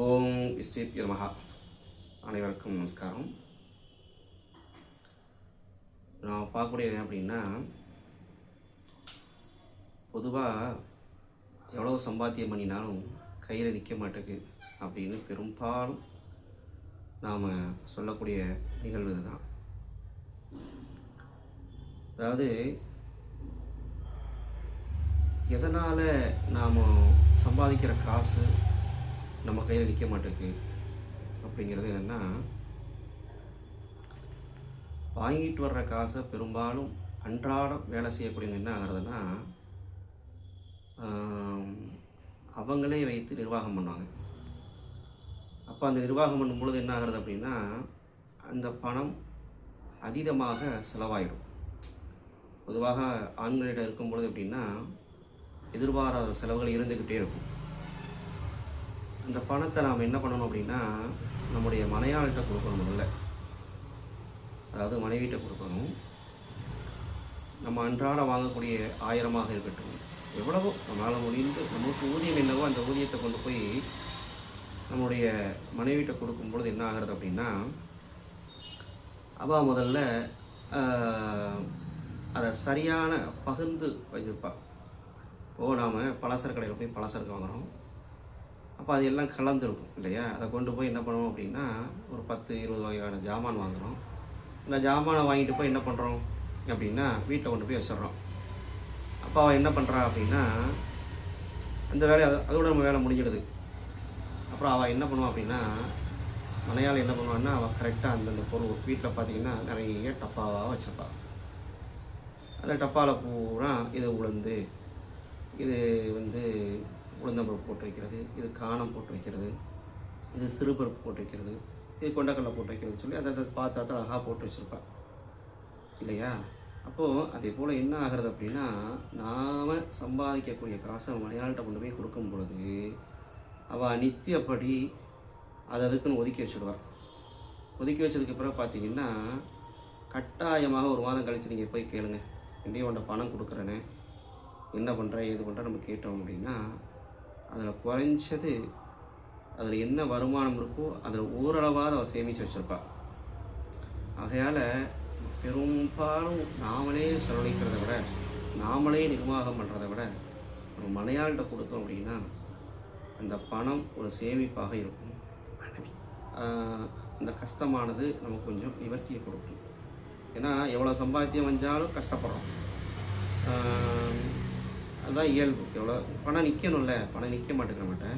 ஓம் ஸ்ரீ மகா அனைவருக்கும் நமஸ்காரம். நான் பார்க்கக்கூடியது அப்படின்னா, பொதுவாக எவ்வளோ சம்பாத்தியம் பண்ணினாலும் கையில் நிற்க மாட்டேங்குது அப்படின்னு பெரும்பாலும் நாம் சொல்லக்கூடிய நிகழ்வு இதுதான். அதாவது எதனால் நாம் சம்பாதிக்கிற காசு நம்ம கையில் நிற்க மாட்டேங்குது அப்படிங்கிறது என்னென்னா, வாங்கிட்டு வர்ற காசை பெரும்பாலும் அன்றாடம் வேலை செய்யக்கூடியவங்க என்ன ஆகிறதுனா, அவங்களே வைத்து நிர்வாகம் பண்ணுவாங்க. அப்போ அந்த நிர்வாகம் பண்ணும்பொழுது என்ன ஆகிறது அப்படின்னா, அந்த பணம் அதீதமாக செலவாயிடும். பொதுவாக ஆண்களிடம் இருக்கும்பொழுது எப்படின்னா, எதிர்பாராத செலவுகள் இருந்துக்கிட்டே இருக்கும். அந்த பணத்தை நாம் என்ன பண்ணணும் அப்படின்னா, நம்முடைய மனையாள்கிட்ட கொடுக்கணும். முதல்ல அதாவது மனைவிட்ட கொடுக்கணும். நம்ம அன்றாடம் வாங்கக்கூடிய 1000 இருக்கட்டும், எவ்வளவோ நம்மளால் முடிந்து நமக்கு ஊதியம் என்னவோ அந்த ஊதியத்தை கொண்டு போய் நம்முடைய மனைவிட்ட கொடுக்கும்பொழுது என்ன ஆகிறது அப்படின்னா, அவள் முதல்ல அதை சரியான பகிர்ந்து வச்சிருப்பாள். இப்போது நாம் பலசர கடையில் போய் பலசரக்கு வாங்குகிறோம். அப்போ அது எல்லாம் கலந்துருக்கும் இல்லையா? அதை கொண்டு போய் என்ன பண்ணுவோம் அப்படின்னா, ஒரு 10-20 வகையான ஜாமான் வாங்குகிறோம். அந்த ஜாமானை வாங்கிட்டு போய் என்ன பண்ணுறோம் அப்படின்னா, வீட்டை கொண்டு போய் வச்சிட்றோம். அப்போ அவள் என்ன பண்ணுறா அப்படின்னா, அந்த வேலையை அதோட நம்ம வேலை முடிஞ்சிடுது. அப்புறம் அவள் என்ன பண்ணுவாள் அப்படின்னா, மனையாள் என்ன பண்ணுவான்னா, அவள் கரெக்டாக அந்தந்த பொருள் வீட்டில் பார்த்திங்கன்னா நிறைய டப்பாவாக வச்சுருப்பாள். அந்த டப்பாவில் பூரா இது உளுந்து, இது உளுந்தம்பருப்பு போட்டு வைக்கிறது, இது காணம் போட்டு வைக்கிறது, இது சிறுபருப்பு போட்டு வைக்கிறது, இது கொண்டக்கடலை போட்டு வைக்கிறது சொல்லி அதை பார்த்து அழகாக போட்டு வச்சுருப்பாள் இல்லையா? அப்போது அதே போல் என்ன ஆகிறது அப்படின்னா, நாம் சம்பாதிக்கக்கூடிய காசை மலையாள்கிட்ட கொண்டு போய் கொடுக்கும் பொழுது அவள் நித்தியப்படி அதுக்குன்னு ஒதுக்கி வச்சுடுவாள். ஒதுக்கி வச்சதுக்கு பிறகு பார்த்திங்கன்னா, கட்டாயமாக ஒரு மாதம் கழித்து நீங்கள் போய் கேளுங்க, எப்படியும் உன்னை பணம் கொடுக்குறேனே, என்ன பண்ணுற ஏது பண்ணுற நம்ம கேட்டோம் அப்படின்னா, அதில் குறைஞ்சது அதில் என்ன வருமானம் இருக்கோ அதில் ஓரளவாக அவள் சேமித்து வச்சுருப்பாள். ஆகையால் பெரும்பாலும் நாமளே செலவழிக்கிறத விட, நாமளே நிர்வாகம் பண்ணுறதை விட, நம்ம மனையாள்கிட்ட கொடுத்தோம் அப்படின்னா அந்த பணம் ஒரு சேமிப்பாக இருக்கும். அந்த கஷ்டமானது நமக்கு கொஞ்சம் நிவர்த்தியை கொடுக்கும். ஏன்னா எவ்வளோ சம்பாத்தியம் வந்தாலும் கஷ்டப்படுறோம். அதுதான் இயல்பு. எவ்வளோ பணம் நிற்கணும்ல, பணம் நிற்க மாட்டேங்கிற மாட்டேன்.